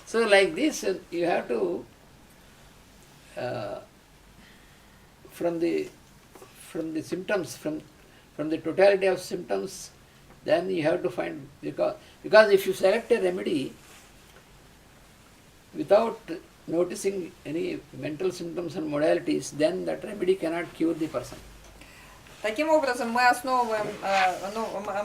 So like this, you have to, uh, from the symptoms, from the totality of symptoms, then you have to find, because if you select a remedy without noticing any mental symptoms and modalities, then that remedy cannot cure the person. Таким образом, мы основываем,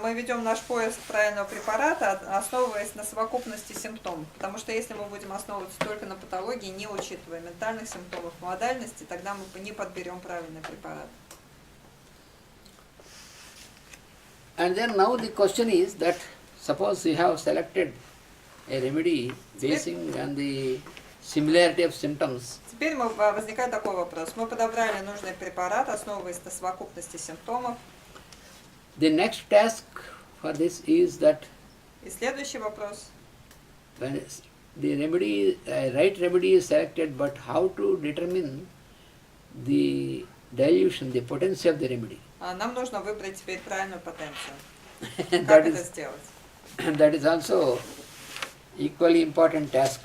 мы ведем наш поиск правильного препарата, основываясь на совокупности симптомов. Потому что если мы будем основываться только на патологии, не учитывая ментальных симптомов, модальности, тогда мы не подберем правильный препарат. And then now the question is that suppose you have selected a remedy basing on the similarity of symptoms. Теперь возникает такой вопрос. Мы подобрали нужный препарат, основываясь на совокупности симптомов. The next task for this is that И следующий вопрос. when the remedy, right remedy is selected, but how to determine the dilution, the potency of the remedy. Нам нужно выбрать теперь правильную потенцию. That Как это is, сделать? that is also equally important task.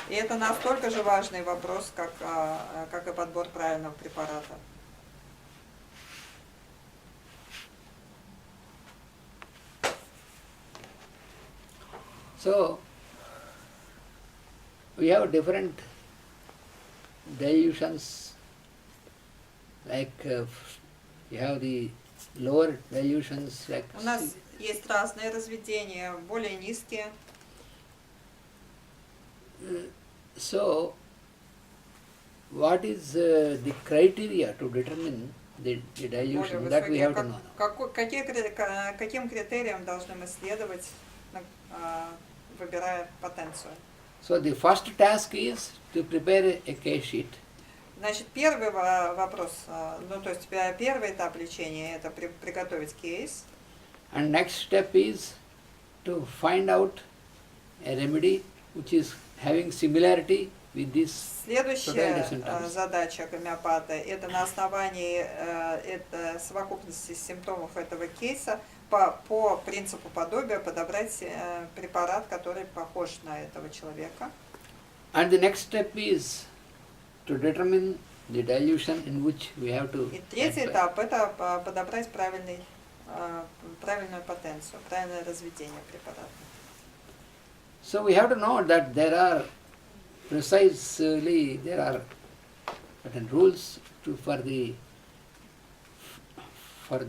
И это настолько же важный вопрос, как и подбор правильного препарата. So, we have different dilutions, like you have the lower dilutions like. У нас есть разные разведения, более низкие. So, what is the criteria to determine the dilution? That we have to know. Каким критериям должны мы следовать, выбирая потенцию? So, the first task is to prepare a case sheet. Значит, первый вопрос, то есть первый этап лечения – это приготовить кейс. And next step is to find out a remedy which is having similarity with this. Следующая задача гомеопата – это на основании совокупности симптомов этого кейса по принципу подобия подобрать препарат, который похож на этого человека. And the next step is to determine the dilution in which we have to. И третий этап – это подобрать правильную потенцию, правильное разведение препарата. So we have to know that there are certain rules for the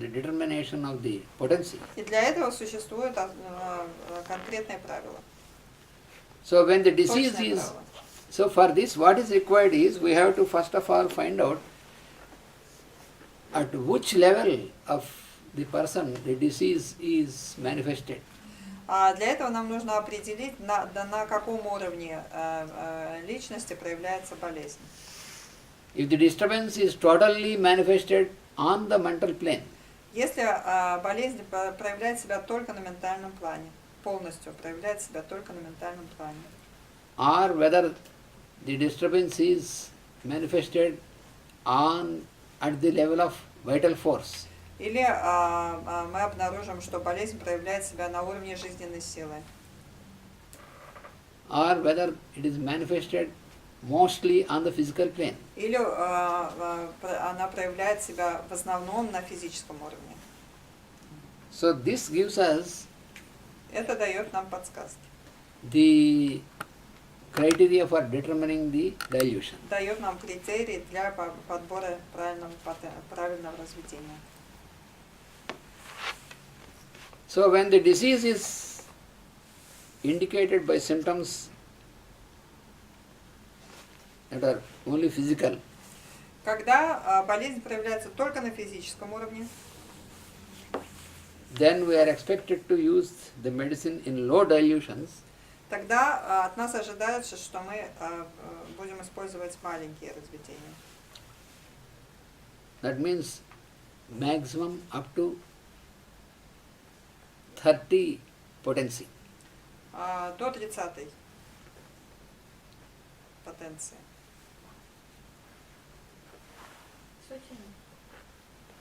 determination of the potency. И для этого существуют конкретные правила. So when the disease is, so for this what is required is we have to first of all find out at which level of the person the disease is manifested. Для этого нам нужно определить, на каком уровне личности проявляется болезнь. If the disturbance is totally manifested on the mental plane, если болезнь проявляет себя только на ментальном плане, полностью проявляет себя только на ментальном плане, or whether the disturbance is manifested at the level of vital force, или мы обнаружим, что болезнь проявляет себя на уровне жизненной силы, or whether it is manifested mostly on the physical plane. или она проявляет себя в основном на физическом уровне. So this gives us Это дает нам подсказки. the criteria for determining the dilution. Дает нам критерии для подбора правильного разведения. So when the disease is indicated by symptoms that are only physical, Когда болезнь проявляется только на физическом уровне, then we are expected to use the medicine in low dilutions. тогда от нас ожидается, что мы будем использовать маленькие разведения. That means maximum up to 30 potency. До 30-й потенции.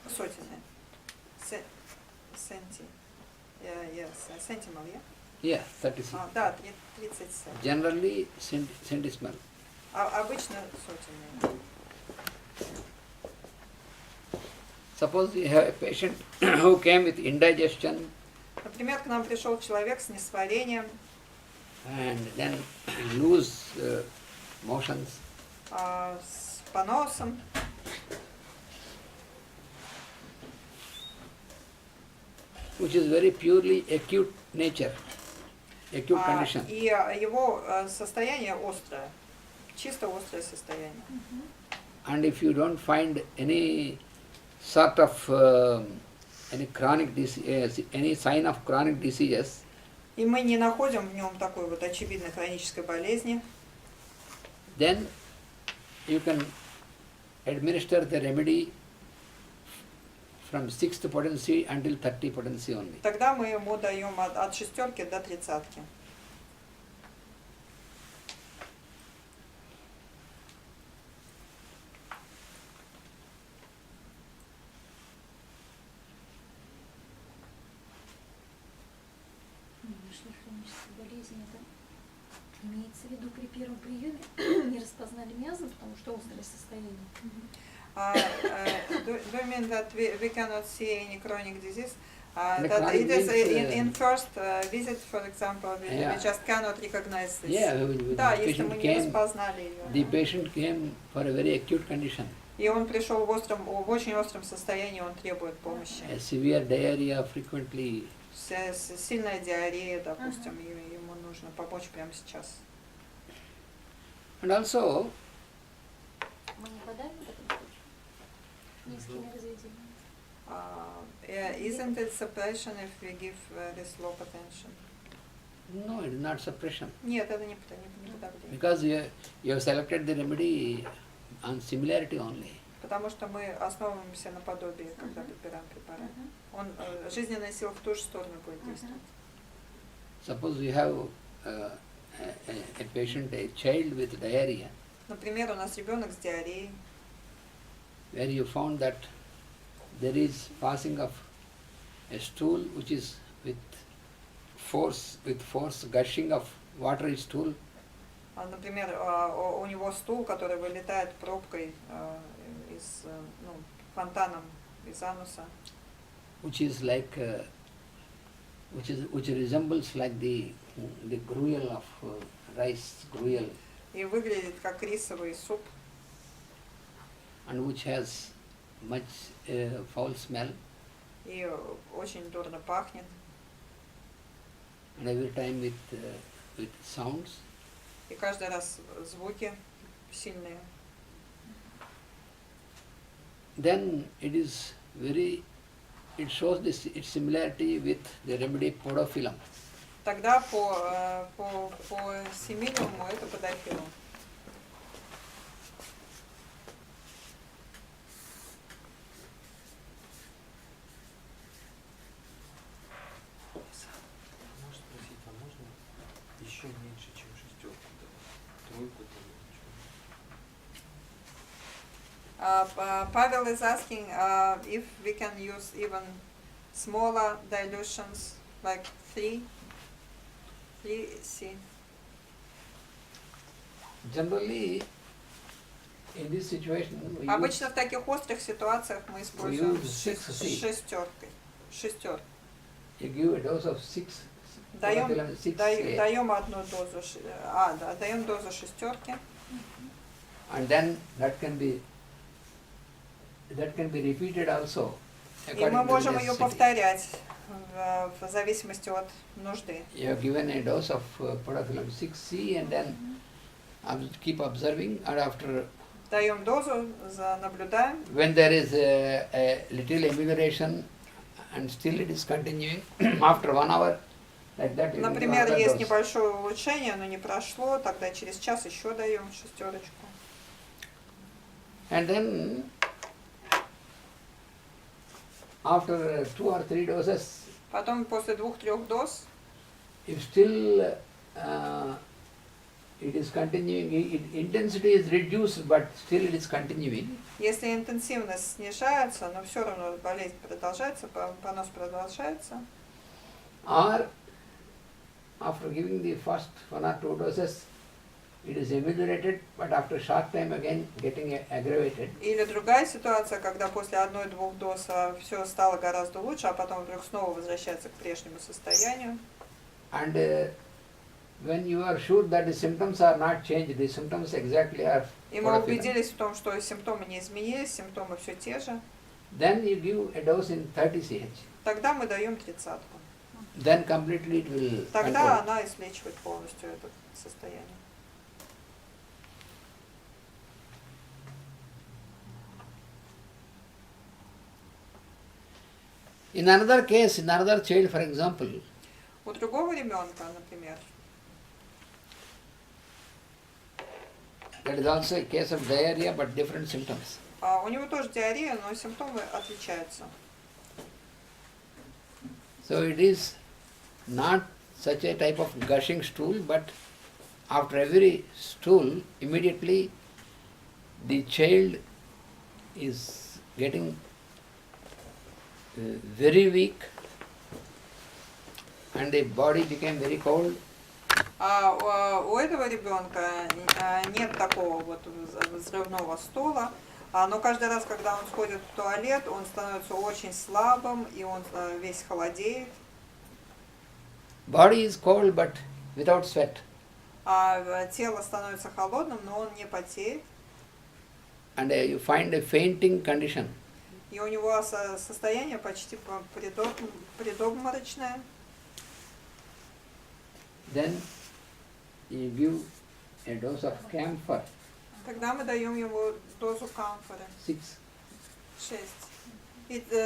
Сотенные. Сенти. Yes, sentinel, yeah? Yeah, 36. Да, 37. Generally centesimal. Обычно сотенные. Suppose you have a patient who came with indigestion Например, к нам пришел человек с несварением, and then loose motions. с поносом, Which is very purely acute nature, acute condition. и его состояние острое, чисто острое состояние. And if you don't find any sort of any chronic disease, any sign of chronic diseases, И мы не находим в нем такой вот очевидной хронической болезни, then you can administer the remedy from 6th potency until 30 potency only. тогда мы ему даем от шестерки до 30. Нашли хроническую болезнь, это имеется в виду при первом приеме не распознали миазм, потому что острое состояние. Do you mean that we cannot see any chronic disease? The That chronic it is means, in first visit, for example, we Yeah. just cannot recognize this. Yeah, Да, the если мы patient не came, распознали ее. the patient came for a very acute condition, И он пришел в очень остром состоянии, он требует помощи. a severe diarrhea frequently. Сильная диарея, допустим, и ему нужно помочь прямо сейчас. And also, Мы не подаем в этом случае низкими разведениями. Isn't it suppression if we give this low potential? no, it is not suppression. Нет, это не подавление. Because you have selected the remedy on similarity only. Потому что мы основываемся на подобии, когда подбираем препарат. Он, жизненная сила в ту же сторону будет действовать. Suppose you have a patient, a child with diarrhea, Например, у нас ребенок с диареей, where you found that there is passing of a stool which is with force gushing of water is stool, например, у него стул, который вылетает пробкой из, фонтаном из ануса, which is like which resembles like the gruel of rice gruel, и выглядит как рисовый суп, and which has much foul smell, и очень дурно пахнет, and every time with sounds. и каждый раз звуки сильные. Then it shows its similarity with the remedy podophyllum. Тогда по семилиуму это подофилум. Можно спросить, а можно еще меньше, чем шестерку давать? Тройку там? Pavel is asking if we can use even smaller dilutions, like 3C. Generally, in this situation, we Обычно в таких острых ситуациях мы используем use 6C. шестеркой. You give a dose of 6 Даем, podophyllum 6A, даем одну дозу, даем дозу шестерки, and then that can be repeated also. и according мы to the можем ее necessity. повторять в зависимости от нужды. You have given a dose of podophyllum 6C and then keep observing, and after Даем дозу, наблюдаем. when there is a little amelioration and still it is continuing after 1 hour, like that you can give Например, another есть dose. небольшое улучшение, но не прошло, тогда через час еще даем шестерочку. And then after 2 or 3 doses, Потом после 2-3 доз, if still it is continuing, intensity is reduced but still it is continuing, если интенсивность снижается, но все равно болезнь продолжается, понос продолжается, or after giving the first 1 or 2 doses, it is ameliorated, but after short time again getting aggravated. Или другая ситуация, когда после 1-2 доз все стало гораздо лучше, а потом вдруг снова возвращается к прежнему состоянию. And when you are sure that the symptoms are not changed, the symptoms exactly are И мы убедились в том, что симптомы не изменились, симптомы все те же. then you give a dose in 30 ch. Тогда мы даем 30-ку. Then completely it will Тогда control. она излечивает полностью это состояние. In another case, in another child, for example, У другого ребенка, например, that is also a case of diarrhea, but different symptoms. у него тоже диарея, но симптомы отличаются. So it is not such a type of gushing stool, but after every stool, immediately the child is getting very weak and the body became very cold. У этого ребенка нет такого вот взрывного стула, но каждый раз, когда он сходит в туалет, он становится очень слабым, и он весь холодеет. Body is cold but without sweat. Тело становится холодным, но он не потеет. And you find a fainting condition. И у него состояние почти предобморочное. Then you give a dose of camphor, Тогда мы даем ему дозу камфоры. 6. 6.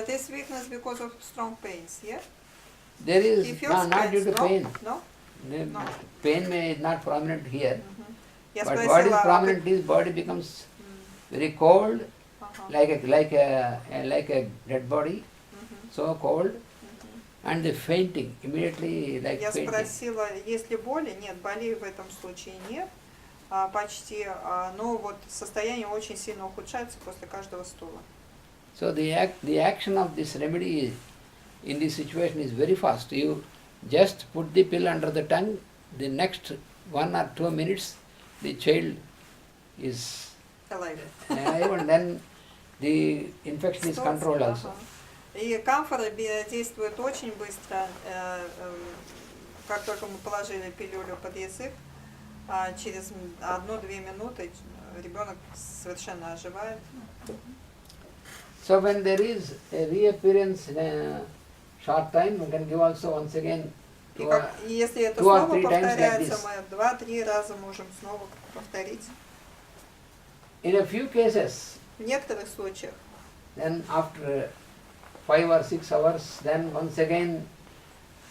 This weakness because of strong pains, yeah? There He is feels not due pains, to no? pain. No? No. Pain may not prominent here, Я but what is спросила, prominent is body becomes very cold, Ага. like a dead body, so cold, and the fainting immediately like Я fainting. спросила, есть ли боли? Нет, болей в этом случае нет. Почти, но вот состояние очень сильно ухудшается после каждого стула. So the action of this remedy in this situation is very fast. You just put the pill under the tongue, the next 1 or 2 minutes the child is alive and then the infection is controlled also. Ага. И камфора действует очень быстро. Как только мы положили пилюлю под язык, через 1-2 минуты ребенок совершенно оживает. So when there is a reappearance in a short time, we can give also once again И если это 2 or снова 3 times like повторяется, this. мы 2-3 раза можем снова повторить. In a few cases, В некоторых случаях, then after 5 or 6 hours, then once again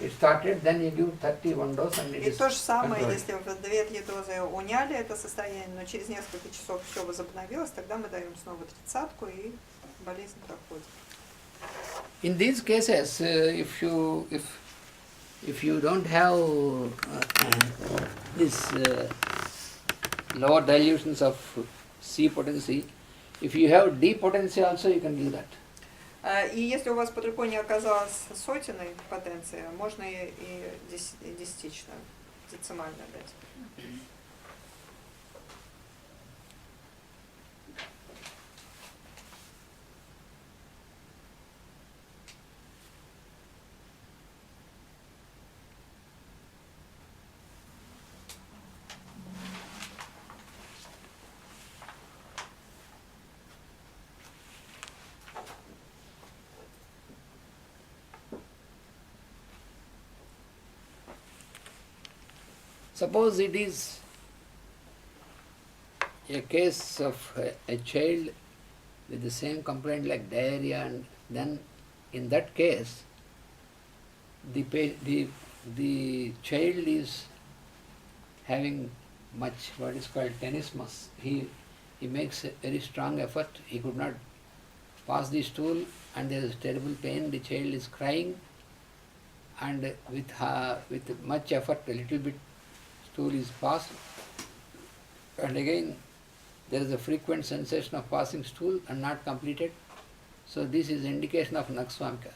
it started, then you give 31 dose and it и is то же самое, controlled. если в 2-3 дозы уняли это состояние, но через несколько часов все возобновилось, тогда мы даем снова 30-ку и болезнь проходит. In these cases, if you don't have this lower dilutions of C potency, if you have D potency also, you can give that. И если у вас под рукой не оказалось сотенной потенции, можно и десятичную, децимальную дать. Suppose it is a case of a child with the same complaint like diarrhea, and then in that case the child is having much what is called tenesmus. He makes a very strong effort. He could not pass the stool and there is terrible pain. The child is crying and with much effort a little bit stool is passed, and again there is a frequent sensation of passing stool and not completed. So this is indication of naksvamika.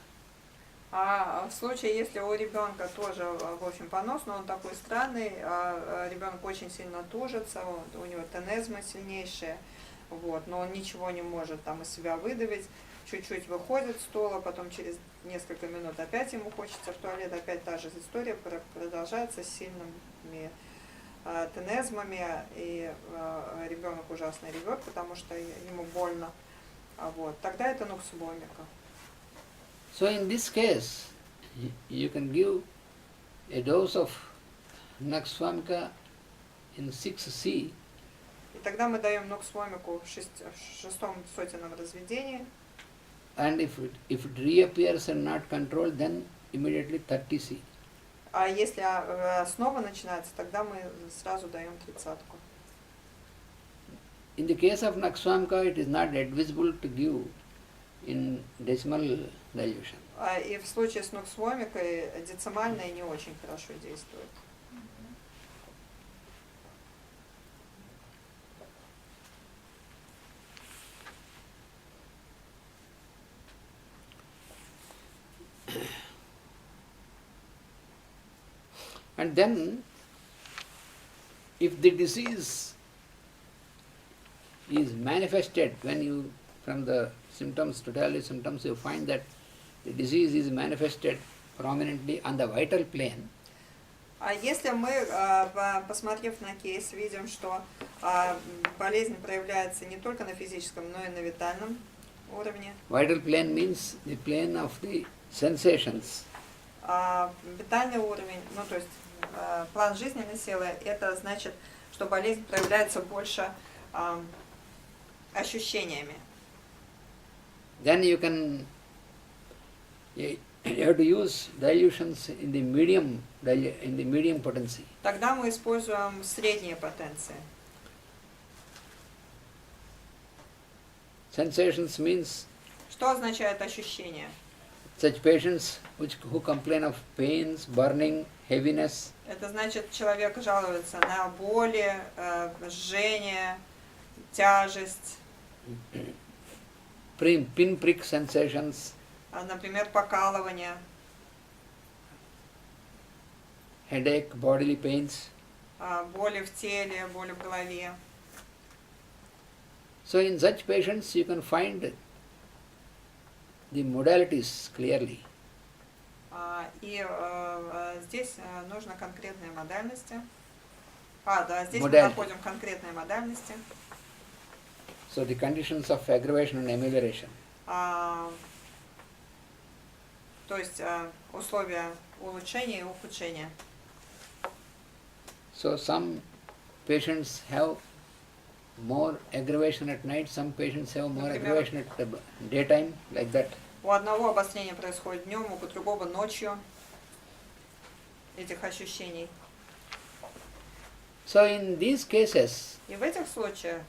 А в случае, если у ребенка тоже, в общем, понос, но он такой странный, ребенок очень сильно тужится, у него тенезма сильнейшая, вот, но он ничего не может там из себя выдавить, чуть-чуть выходит с стола, потом через несколько минут опять ему хочется в туалет, опять та же история продолжается с сильными тенезмами, и ребенок ужасно ревет, потому что ему больно, вот, тогда это нуксвомика. So in this case, you can give a dose of Naksvamika in 6C, И тогда мы даем нуксвомику в шестом сотенном разведении, and if it reappears and not controlled, then immediately 30C. а если снова начинается, тогда мы сразу даем 30-ку. In the case of Naksvamika, it is not advisable to give in decimal dilution. И в случае с нуксвомикой децимальная не очень хорошо действует. And then, if the disease is manifested when you, from the symptoms, totality symptoms, you find that the disease is manifested prominently on the vital plane, А если мы, посмотрев на кейс, видим, что болезнь проявляется не только на физическом, но и на витальном уровне. vital plane means the plane of the sensations. Витальный уровень, ну то есть план жизненной силы, это значит, что болезнь проявляется больше ощущениями. Then you have to use dilutions in the medium potency. Тогда мы используем средние потенции. Sensations means Что означает ощущение? such patients who complain of pains, burning, heaviness, Это значит, человек жалуется на боли, жжение, тяжесть, pinprick sensations, например, покалывание, headache, bodily pains. боли в теле, боли в голове. So in such patients you can find the modalities clearly. И здесь нужно конкретные модальности. Да, здесь мы Модель. находим конкретные модальности. So the conditions of aggravation and amelioration. То есть условия улучшения и ухудшения. So some patients have more aggravation at night, some patients have more aggravation at the daytime, like that. У одного обострение происходит днем, у другого ночью этих ощущений. So in these cases, И в этих случаях,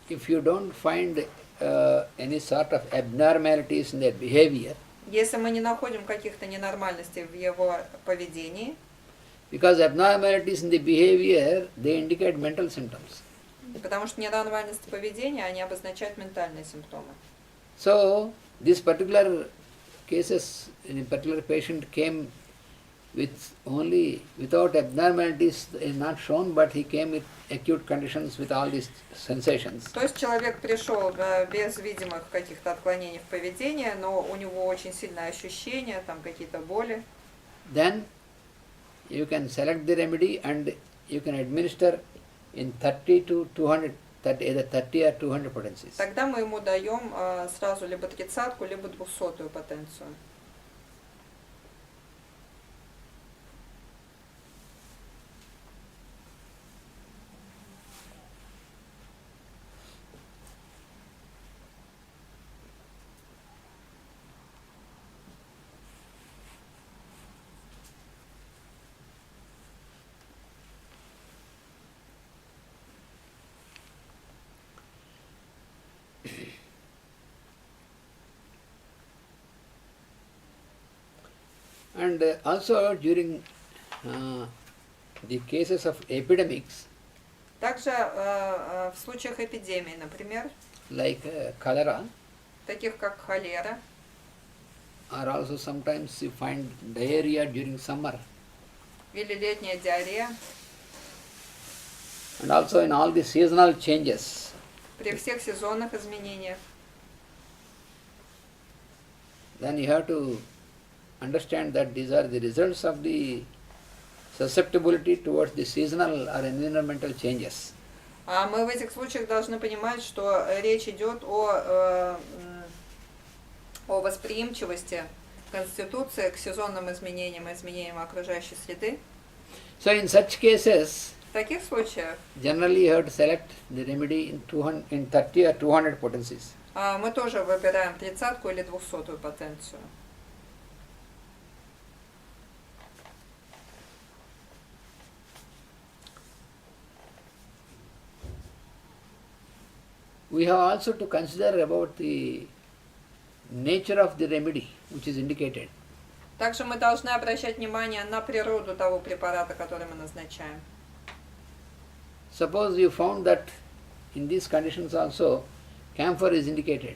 if you don't find any sort of abnormalities in their behavior, если мы не находим каких-то ненормальностей в его поведении, because abnormalities in the behavior, they indicate mental symptoms. потому что ненормальности поведения, они обозначают ментальные симптомы. So this particular cases, in a particular patient came with only, without abnormalities is not shown, but he came with acute conditions with all these sensations. То есть человек пришел без видимых каких-то отклонений в поведении, но у него очень сильное ощущение, там какие-то боли. Then you can select the remedy and you can administer in 30 to 200, either 30 or 200 potencies. Тогда мы ему даем сразу либо 30-ку, либо 200-ю потенцию. And also during the cases of epidemics, Также в случаях эпидемий, например, like cholera, таких как холера, or also sometimes you find diarrhea during summer. Или летняя диарея. And also in all the seasonal changes. При всех сезонных изменениях. Then you have to understand that these are the results of the susceptibility towards the seasonal or environmental changes. А мы в этих случаях должны понимать, что речь идет о восприимчивости Конституции к сезонным изменениям, изменениям окружающей среды. So in such cases, В таких случаях generally you have to select the remedy in 30 or 200 potencies. мы тоже выбираем 30-ку или 200-ю потенцию. We have also to consider about the nature of the remedy which is indicated. Также мы должны обращать внимание на природу того препарата, который мы назначаем. Suppose you found that in these conditions also camphor is indicated.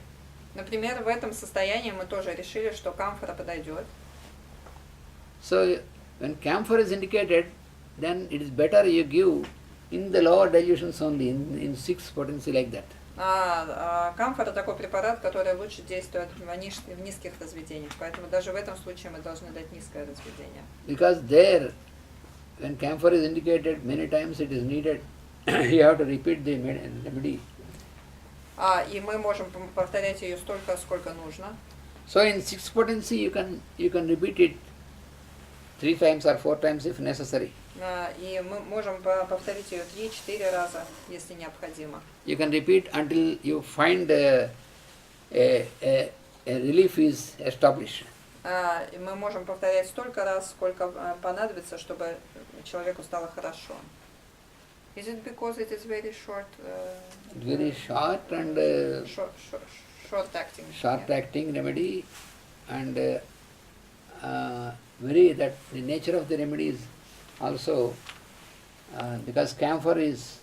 Например, в этом состоянии мы тоже решили, что камфора подойдет. So when camphor is indicated, then it is better you give in the lower dilutions only, in 6 potency like that. Камфора такой препарат, который лучше действует в низких разведениях, поэтому даже в этом случае мы должны дать низкое разведение. Because there, when camphor is indicated, many times it is needed, you have to repeat the remedy. И мы можем повторять ее столько, сколько нужно. So in 6 potency you can repeat it 3 times or 4 times if necessary. И мы можем повторить ее 3-4 раза, если необходимо. You can repeat until you find a relief is established. И мы можем повторять столько раз, сколько понадобится, чтобы человеку стало хорошо. Is it because it is very short? Very short and Short acting. short acting remedy, and very that the nature of the remedy is also because camphor is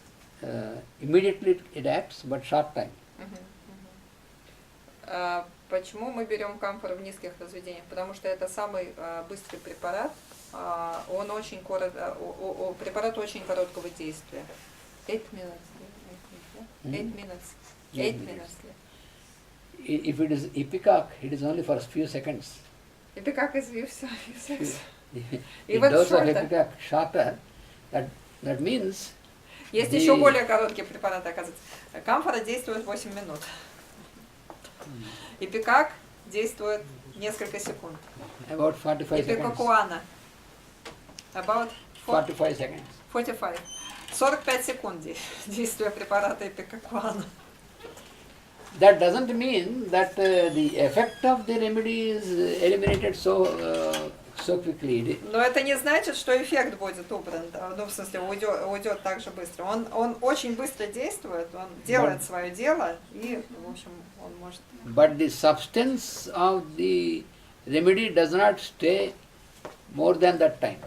immediately it acts but short time. Почему мы берем камфор в низких разведениях? Потому что это самый быстрый препарат. Он очень препарат очень короткого действия. 8 minutes. 8 minutes. If it is ipecac, it is only for a few seconds. Ipecac is few The Even dose of shorter. ipecac shorter, that means Есть еще более короткие препараты, оказывается. Камфора действует 8 минут. Ипекак действует несколько секунд. about 45 seconds. Ипекакуана. About 45 seconds. 45. 45 секунд действия препарата ипекакуана. That doesn't mean that the effect of the remedy is eliminated so quickly. Но это не значит, что эффект будет убран, ну, в смысле, уйдет так же быстро. Он очень быстро действует, он делает свое дело, и, в общем, он может... But the substance of the remedy does not stay more than that time.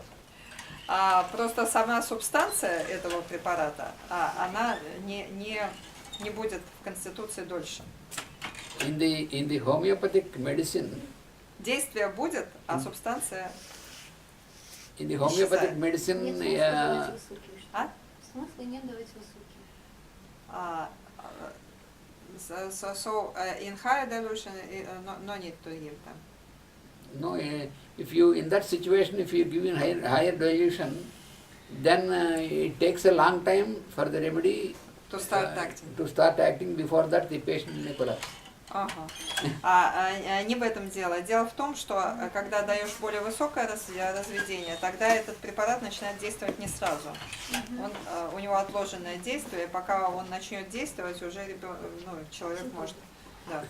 Просто сама субстанция этого препарата, она не будет в Конституции дольше. In the homeopathic medicine, Действие будет, а субстанция... in the homeopathic medicine, Нет смысла давать высокие. А? Смысла нет давать высокие. So in higher dilution, no need to give them. no, if you in that situation, if you give in higher dilution, then it takes a long time for the remedy To start acting. to start acting. Before that, the patient may collapse. Ага. Не в этом дело. Дело в том, что когда даешь более высокое разведение, тогда этот препарат начинает действовать не сразу. У него отложенное действие, и пока он начнет действовать, уже человек может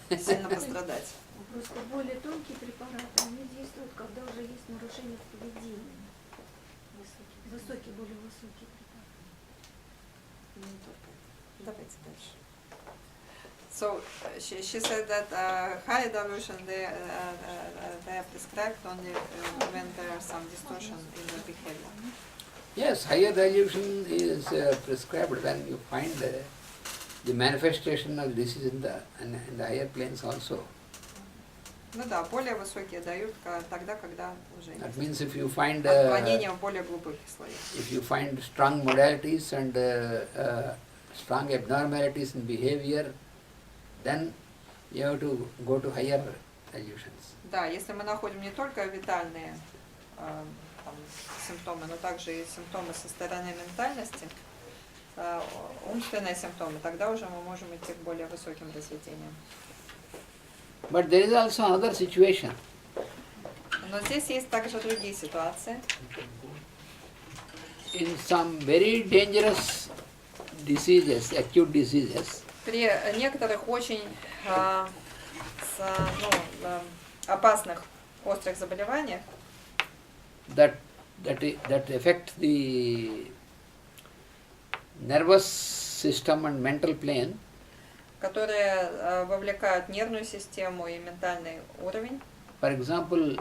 сильно пострадать. Просто более тонкие препараты, они действуют, когда уже есть нарушение в поведении. Высокие, более высокие препараты. Давайте дальше. So she said that high dilution they are prescribed only when there are some distortion in the behavior. Yes, higher dilution is prescribed when you find the manifestation of disease in the higher planes also. Ну да, более высокие дают тогда, когда уже That есть means if you find отклонения в более глубоких слоях. if you find strong modalities and strong abnormalities in behavior, then you have to go to higher resolutions. Да, если мы находим не только витальные там, симптомы, но также и симптомы со стороны ментальности, умственные симптомы, тогда уже мы можем идти к более высоким разведениям. But there is also another situation. Но здесь есть также другие ситуации. In some very dangerous diseases, acute diseases, При некоторых очень опасных острых заболеваниях, that affect the nervous system and mental plane, которые вовлекают нервную систему и ментальный уровень. for example,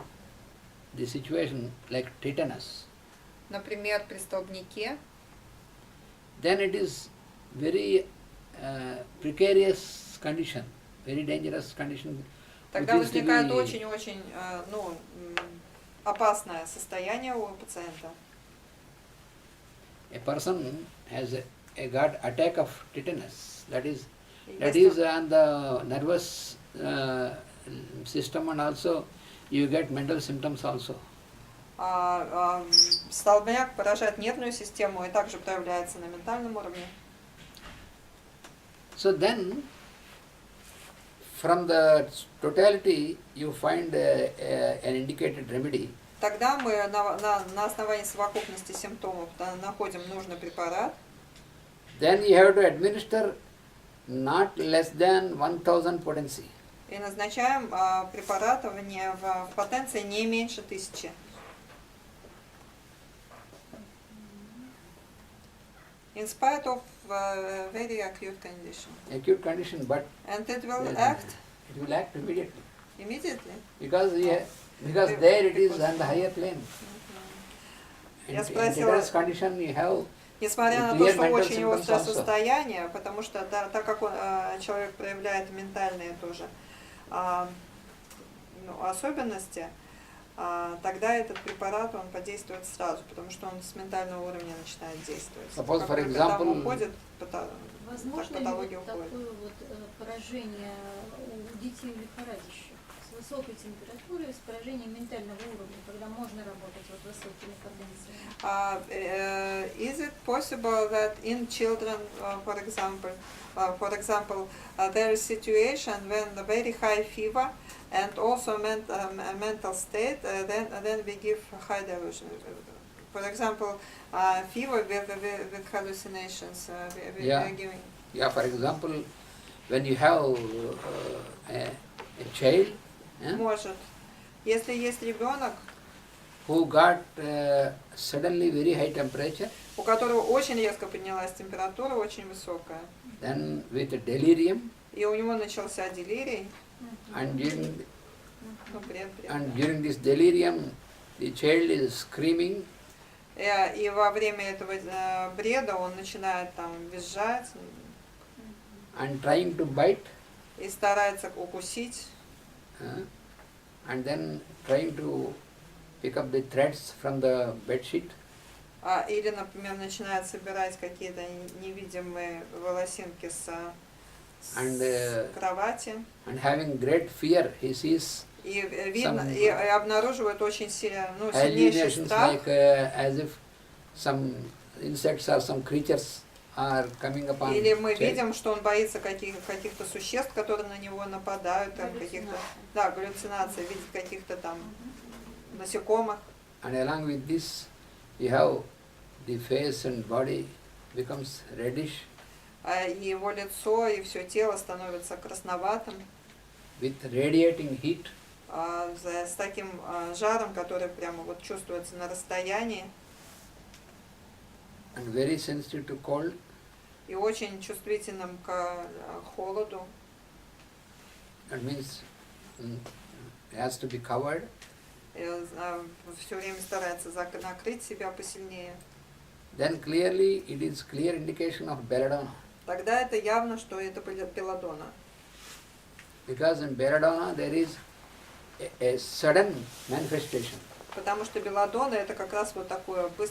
the situation like tetanus, Например, при столбняке, then it is very precarious condition, very dangerous condition. тогда which is to возникает be- очень-очень опасное состояние у пациента. A person has got attack of tetanus, that is Если- on the nervous system, and also you get mental symptoms also. Столбняк поражает нервную систему и также проявляется на ментальном уровне. So then, from the totality, you find an indicated remedy. Тогда мы на основании совокупности симптомов находим нужный препарат. Then you have to administer not less than 1000 potency. И назначаем препарат в потенции не меньше 1000. In spite of very acute condition. Acute condition, but And it will Yes. act it will act immediately. immediately. Because there it is on the higher plane. Я In спросила- tetanus condition you have Несмотря на то, clear что mental очень symptoms острое also. состояние, потому что так как человек проявляет ментальные тоже особенности, тогда этот препарат он подействует сразу, потому что он с ментального уровня начинает действовать. Suppose, Как for только example, там уходит, Возможно ли патология вот уходит. такое вот поражение у детей лихорадящих с высокой температурой, с поражением ментального уровня, когда можно работать вот высокими потенциями? Is it possible that in children, for example, there is situation when the very high fever and also mental state, then we give high delusion. For example, fever with hallucinations, we Yeah. are giving. Yeah, for example, when you have a child Может. Если есть ребенок, who got suddenly very high temperature, у которого очень резко поднялась температура, очень высокая, then with delirium, и у него начался делирий, and бред. during this delirium, the child is screaming, И во время этого бреда он начинает там визжать and trying to bite, и старается укусить, and then trying to pick up the threads from the bed sheet, или, например, начинает собирать какие-то невидимые волосинки с кровати, and having great fear, he sees и видно, Some- и обнаруживает очень сильнейший hallucinations страх, like as if some insects or some creatures are coming upon или мы child. видим, что он боится каких-то существ, которые на него нападают, там каких-то, да, галлюцинаций, видит каких-то там насекомых. And along with this, you have the face and body becomes reddish И его лицо и все тело становится красноватым, with radiating heat, с таким жаром, который прямо вот чувствуется на расстоянии, and very sensitive to cold, и очень чувствительным к холоду. that means has to be covered, Все время старается накрыть себя посильнее. then clearly it is clear indication of belladonna. Тогда это явно, что это белладонна. Because in belladonna there is a sudden manifestation. Потому что белладонна это как раз вот такое быстрое